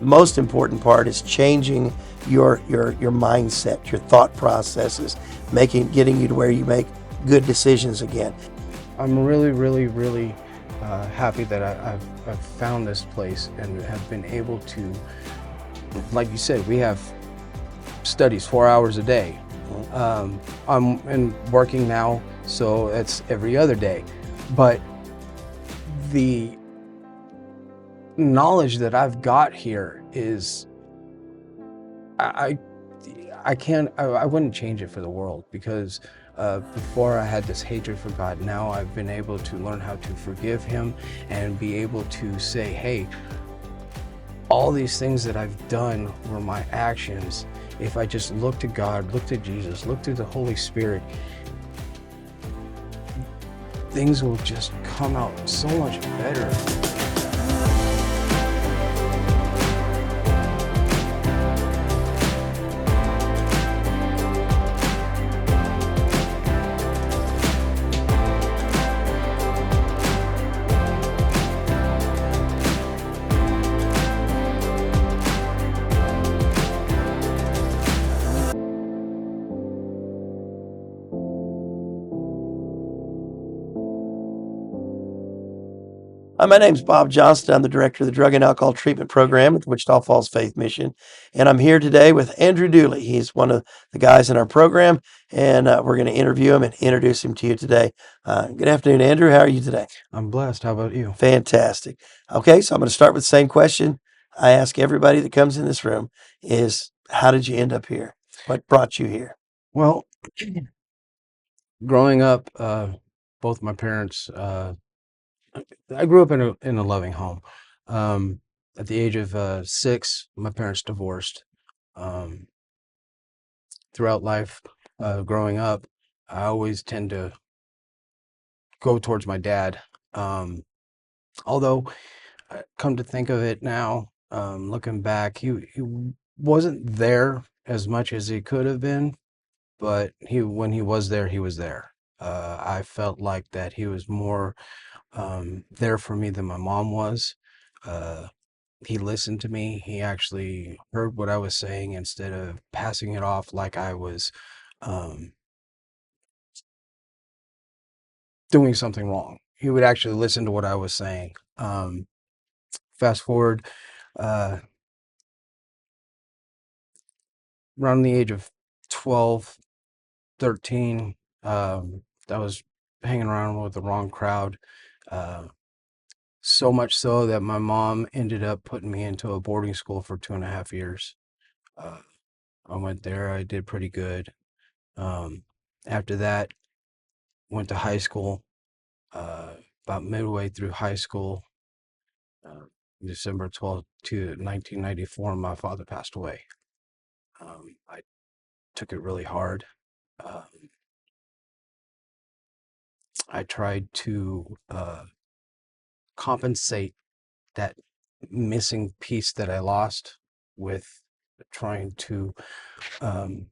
most important part is changing your mindset, your thought processes, getting you to where you make good decisions again. I'm really, really, really happy that I've found this place and have been able to, like you said, we have studies 4 hours a day. I'm working now, so it's every other day. But the knowledge that I've got here is, I wouldn't change it for the world, because before I had this hatred for God. Now I've been able to learn how to forgive him and be able to say, hey, all these things that I've done were my actions. If I just look to God, look to Jesus, look to the Holy Spirit, things will just come out so much better. My name's Bob Johnston. I'm the director of the Drug and Alcohol Treatment Program at the Wichita Falls Faith Mission. And I'm here today with Andrew Dooley. He's one of the guys in our program, and we're going to interview him and introduce him to you today. Good afternoon, Andrew. How are you today? I'm blessed. How about you? Fantastic. Okay, so I'm going to start with the same question I ask everybody that comes in this room is, how did you end up here? What brought you here? Well, growing up, both my parents, I grew up in a loving home. At the age of 6, my parents divorced. Um, Throughout life, growing up, I always tend to go towards my dad. Although, come to think of it now, looking back, he wasn't there as much as he could have been, but when he was there, he was there. I felt like that he was more there for me than my mom was. Uh, he listened to me. He actually heard what I was saying instead of passing it off like I was um, doing something wrong. He would actually listen to what I was saying. Fast forward, uh, around the age of 12, 13, I was hanging around with the wrong crowd. Uh, so much so that my mom ended up putting me into a boarding school for 2.5 years. Uh, I went there. I did pretty good. After that, went to high school. About midway through high school, uh, December 12th, 1994, my father passed away. I took it really hard. Um, I tried to compensate that missing piece that I lost with trying to um,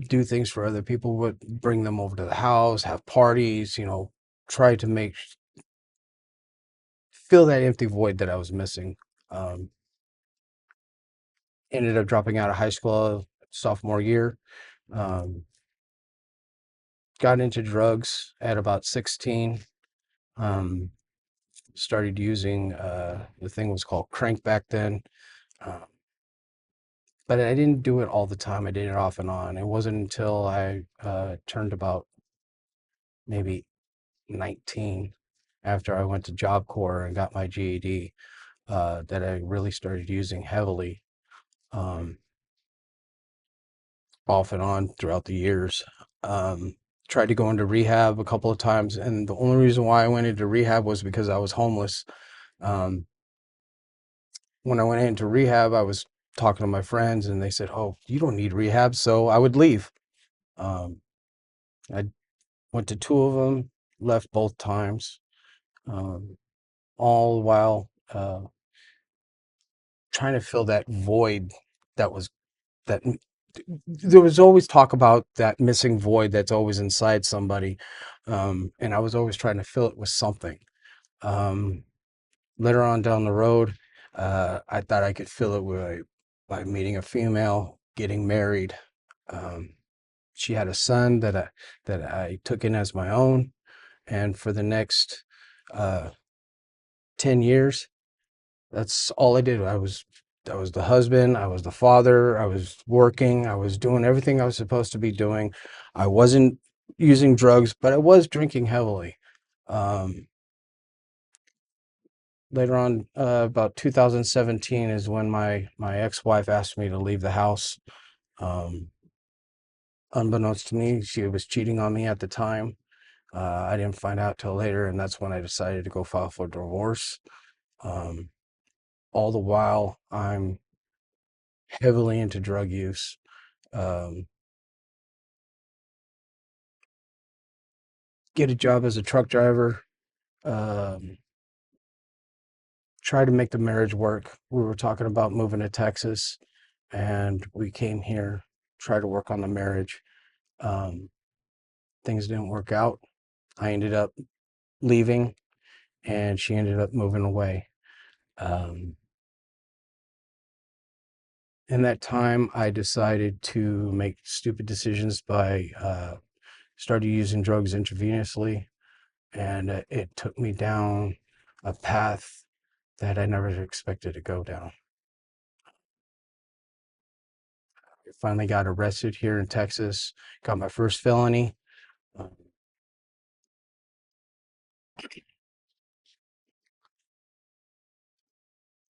do things for other people, would bring them over to the house, have parties, try to fill that empty void that I was missing. Um, Ended up dropping out of high school sophomore year. Um, got into drugs at about 16. Um, Started using the thing was called crank back then. Um, but I didn't do it all the time. I did it off and on. It wasn't until I turned about maybe 19, after I went to Job Corps and got my GED, that I really started using heavily, um, off and on throughout the years. Um, Tried to go into rehab a couple of times, and the only reason why I went into rehab was because I was homeless. Um, when I went into rehab, I was talking to my friends, and they said, "Oh, you don't need rehab," so I would leave. Um, I went to 2 of them, left both times, um, all while trying to fill that void that was that there was always talk about that missing void that's always inside somebody, and I was always trying to fill it with something. Um, Later on down the road, I thought I could fill it by meeting a female, getting married. She had a son that I took in as my own, and for the next uh, 10 years, that's all I did. I was the husband, I was the father, I was working, I was doing everything I was supposed to be doing. I wasn't using drugs, but I was drinking heavily. Um, Later on, about 2017 is when my ex-wife asked me to leave the house. Um, Unbeknownst to me, she was cheating on me at the time. I didn't find out till later, and that's when I decided to go file for divorce. Um, all the while, I'm heavily into drug use. Um, get a job as a truck driver. Um, try to make the marriage work. We were talking about moving to Texas, and we came here, try to work on the marriage. Um, Things didn't work out. I ended up leaving, and she ended up moving away. Um, in that time, I decided to make stupid decisions by started using drugs intravenously, and it took me down a path that I never expected to go down. I finally got arrested here in Texas, got my first felony. Um,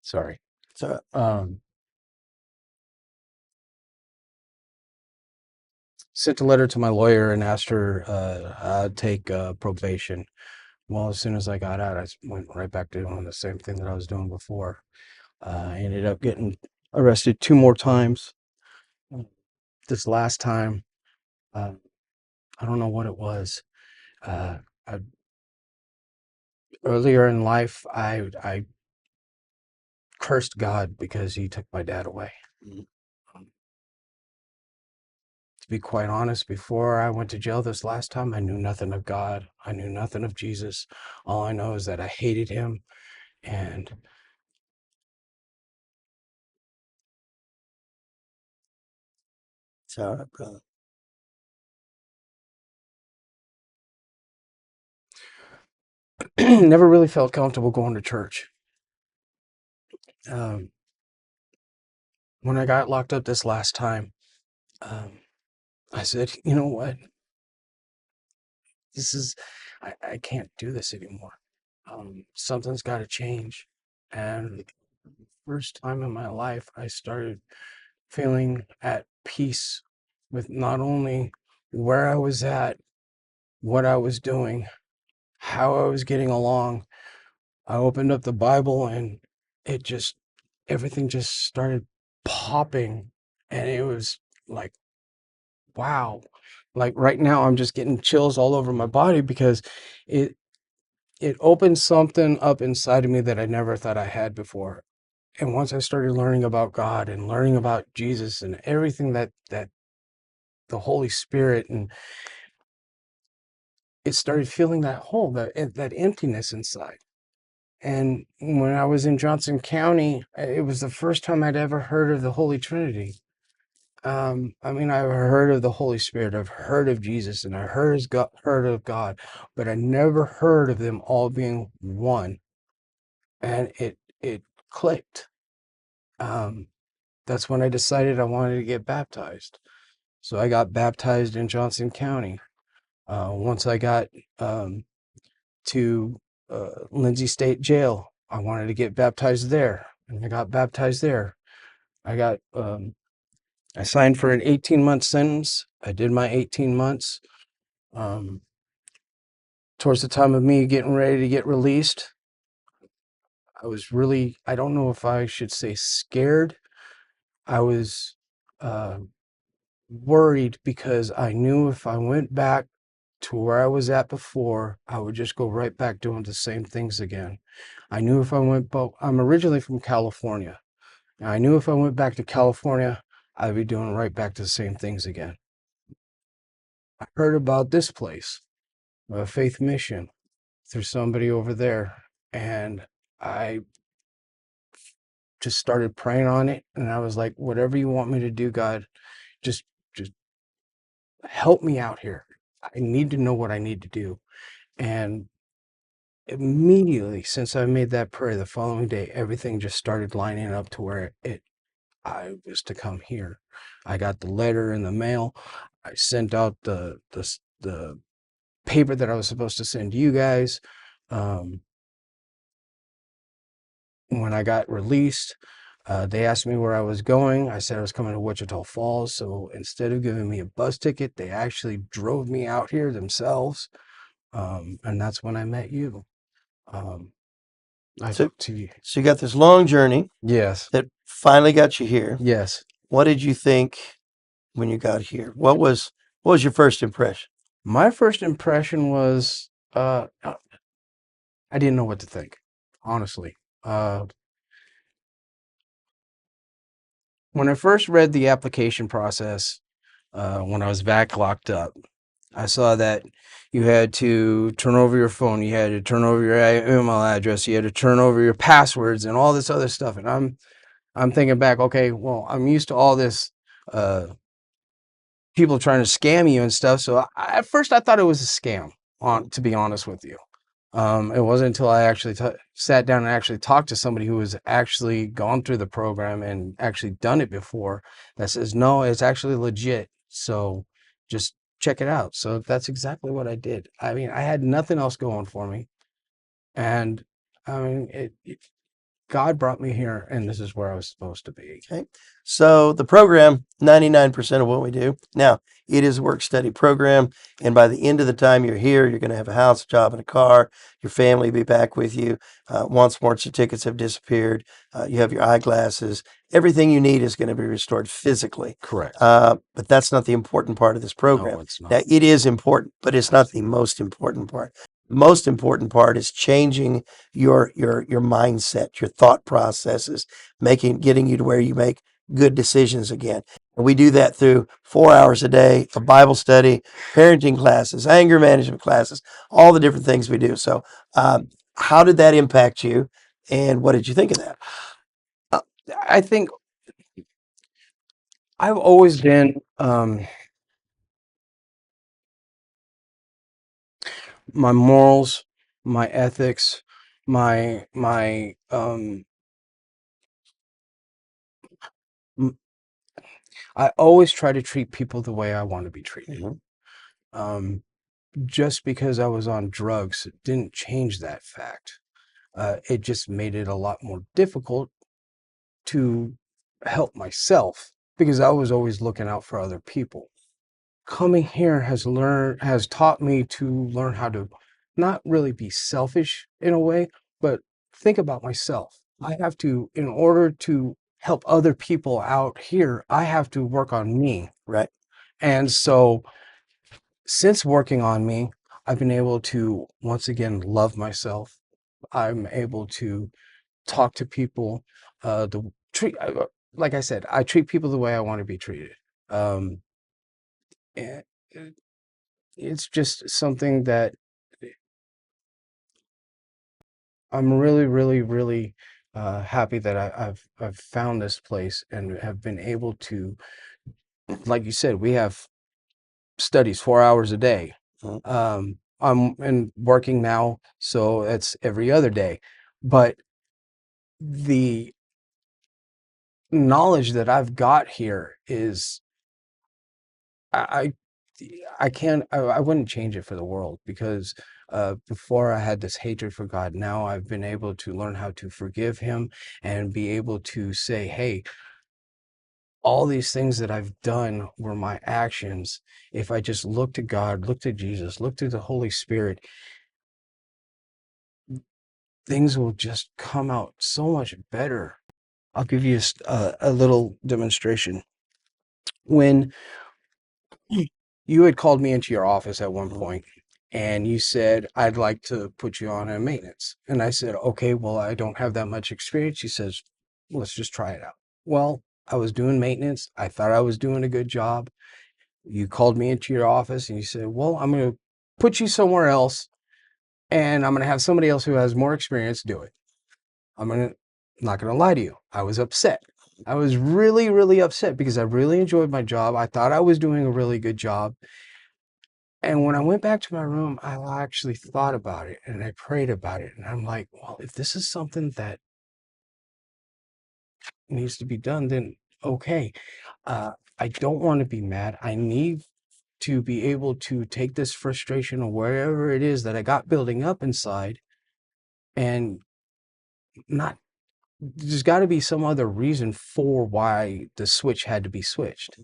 Sorry. So, Um, Sent a letter to my lawyer and asked her I'd take probation. Well, as soon as I got out, I went right back to doing the same thing that I was doing before. I ended up getting arrested 2 more times. This last time, uh, I don't know what it was. Uh, I, Earlier in life, I cursed God because he took my dad away. mm, To be quite honest, before I went to jail this last time, I knew nothing of God. I knew nothing of Jesus. All I know is that I hated him, and it's all right, brother. never really felt comfortable going to church. Um, when I got locked up this last time, um, I said, you know what? This is, I can't do this anymore. Something's got to change. And first time in my life, I started feeling at peace with not only where I was at, what I was doing, how I was getting along. I opened up the Bible and it just, everything just started popping. And it was like, wow. Like right now, I'm just getting chills all over my body because it, it opened something up inside of me that I never thought I had before. And once I started learning about God and learning about Jesus and everything that the Holy Spirit, and it started feeling that hole, that emptiness inside. And when I was in Johnson County, it was the first time I'd ever heard of the Holy Trinity. I mean, I've heard of the Holy Spirit, I've heard of Jesus, and heard of God, but I never heard of them all being one. And it clicked. Um, that's when I decided I wanted to get baptized. So I got baptized in Johnson County. Once I got to Lindsay State Jail, I wanted to get baptized there, and I got baptized there. I signed for an 18-month sentence. I did my 18 months. Um, Towards the time of me getting ready to get released, I was really, I don't know if I should say scared. I was uh, worried because I knew if I went back to where I was at before, I would just go right back doing the same things again. I knew if I went, but I'm originally from California. And I knew if I went back to California, I'd be doing right back to the same things again. I heard about this place, a Faith Mission, through somebody over there. And I just started praying on it, and I was like, whatever you want me to do, God, just just help me out here. I need to know what I need to do. And immediately since I made that prayer the following day, everything just started lining up to where I was to come here. I got the letter in the mail. I sent out the paper that I was supposed to send you guys. Um, when I got released, they asked me where I was going. I said I was coming to Wichita Falls. So instead of giving me a bus ticket, they actually drove me out here themselves. And that's when I met you. Um, I So, to you. so you got this long journey Yes. that finally got you here. Yes. What did you think when you got here? What was your first impression? My first impression was I didn't know what to think, honestly. When I first read the application process, when I was back locked up, I saw that you had to turn over your phone, you had to turn over your email address, you had to turn over your passwords and all this other stuff. And I'm thinking back, okay, well, I'm used to all this uh, people trying to scam you and stuff. So at first I thought it was a scam, to be honest with you. It wasn't until I actually sat down and actually talked to somebody who has actually gone through the program and actually done it before that says, no, it's actually legit. So just check it out. So that's exactly what I did. I mean, I had nothing else going for me. And I mean, God brought me here, and this is where I was supposed to be. Okay. So the program, 99% of what we do. Now, it is a work study program. And by the end of the time you're here, you're going to have a house, a job, and a car. Your family will be back with you. Once more tickets have disappeared, you have your eyeglasses. Everything you need is going to be restored physically. Correct. But that's not the important part of this program. No, it's not. Now, it is important, but it's not the most important part. The most important part is changing your mindset, your thought processes, getting you to where you make good decisions again. And we do that through 4 hours a day of Bible study, parenting classes, anger management classes, all the different things we do. So, how did that impact you, and what did you think of that? I think I've always been my morals, my ethics, my I always try to treat people the way I want to be treated. Mm-hmm. Just because I was on drugs didn't change that fact. It just made it a lot more difficult to help myself because I was always looking out for other people. Coming here has taught me to learn how to not really be selfish in a way, but think about myself. I have to, in order to help other people out here, I have to work on me. Right. And so since working on me, I've been able to once again love myself. I'm able to talk to people, the treat, like I said, I treat people the way I want to be treated. Um, and it's just something that I'm really, really, really happy that I've found this place and have been able to, like you said, we have studies 4 hours a day. Mm-hmm. I'm working now, so it's every other day. But the knowledge that I've got here is I I can't I wouldn't change it for the world because before I had this hatred for God. Now I've been able to learn how to forgive him and be able to say, hey, all these things that I've done were my actions. If I just look to God, look to Jesus, look to the Holy Spirit, things will just come out so much better. I'll give you a little demonstration. When you had called me into your office at one point and you said, I'd like to put you on a maintenance. And I said, okay, well, I don't have that much experience. She says, let's just try it out. Well, I was doing maintenance. I thought I was doing a good job. You called me into your office and you said, well, I'm going to put you somewhere else and I'm going to have somebody else who has more experience do it. I'm going to not going to lie to you, I was upset. I was really, really upset because I really enjoyed my job. I thought I was doing a really good job. And when I went back to my room, I actually thought about it and I prayed about it. And I'm like, well, if this is something that needs to be done, then okay. I don't want to be mad. I need to be able to take this frustration or wherever it is that I got building up inside and not, there's got to be some other reason for why the switch had to be switched.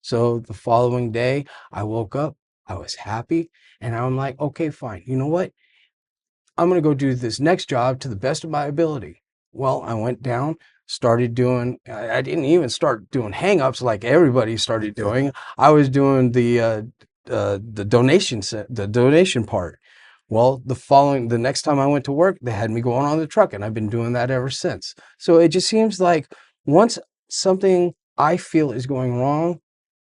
So the following day, I woke up, I was happy, and I'm like, okay, fine. You know what? I'm going to go do this next job to the best of my ability. Well, I went down, started doing, I didn't even start doing hang-ups like everybody started doing. I was doing the donation part. Well, the next time I went to work, they had me going on the truck, and I've been doing that ever since. So it just seems like once something I feel is going wrong,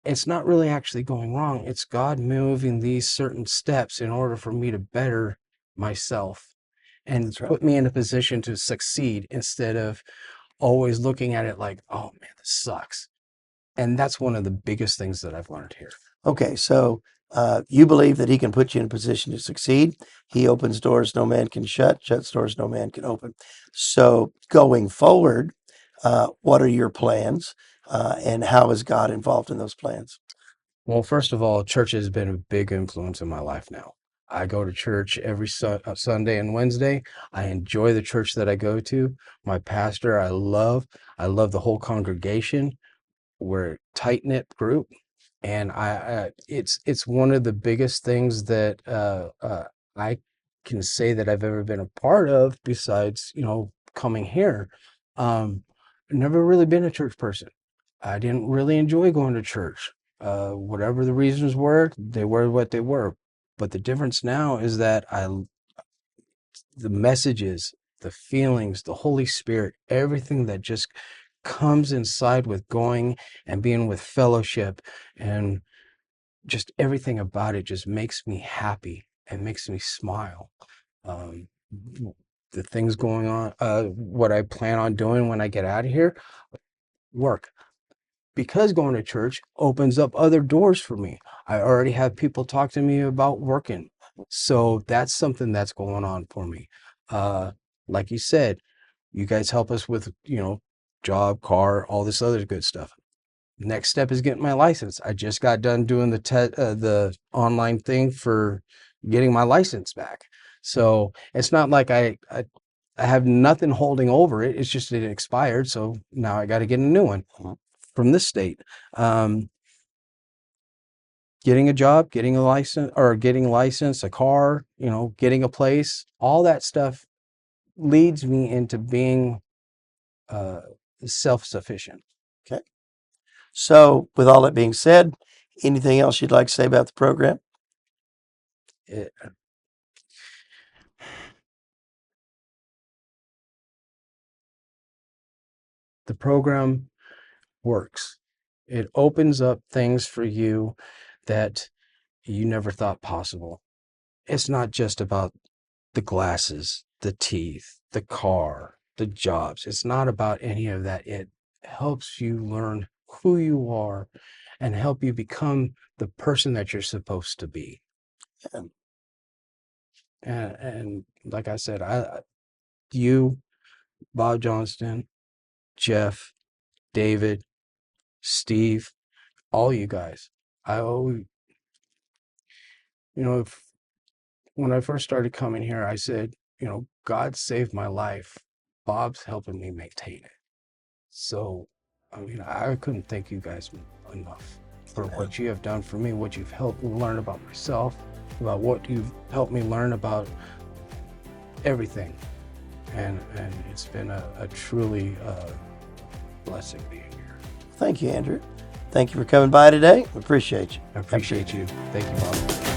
it's not really actually going wrong. It's God moving these certain steps in order for me to better myself and That's right. put me in a position to succeed instead of always looking at it like, oh man, this sucks. And that's one of the biggest things that I've learned here. Okay, so you believe that he can put you in a position to succeed. He opens doors no man can shut, shuts doors no man can open. So going forward, what are your plans, and how is God involved in those plans? Well, first of all, church has been a big influence in my life now. I go to church every Sunday and Wednesday. I enjoy the church that I go to. My pastor, I love. I love the whole congregation. We're a tight-knit group, and it's one of the biggest things that I can say that I've ever been a part of. Besides, coming here, I've never really been a church person. I didn't really enjoy going to church. Whatever the reasons were, they were what they were. But the difference now is that the messages, the feelings, the Holy Spirit, everything that just comes inside with going and being with fellowship and just everything about it just makes me happy and makes me smile. Um, the things going on, what I plan on doing when I get out of here, work. Because going to church opens up other doors for me. I already have people talk to me about working. So that's something that's going on for me. Like you said, you guys help us with, job, car, all this other good stuff. Next step is getting my license. I just got done doing the online thing for getting my license back. So it's not like I have nothing holding over it. It's just it expired. So now I got to get a new one from this state. Getting a job, getting a license, a car, getting a place, all that stuff leads me into being self-sufficient. Okay. So with all that being said, anything else you'd like to say about the program? The program works. It opens up things for you that you never thought possible. It's not just about the glasses, the teeth, the car, the jobs. It's not about any of that. It helps you learn who you are and help you become the person that you're supposed to be. And like I said, you, Bob Johnston, Jeff, David, Steve, all you guys. I always, when I first started coming here, I said, God saved my life. Bob's helping me maintain it. So, I couldn't thank you guys enough for what you have done for me, what you've helped me learn about myself, about what you've helped me learn about everything. And it's been a truly blessing being here. Thank you, Andrew. Thank you for coming by today. We appreciate you. I appreciate you. Thank you, Bob.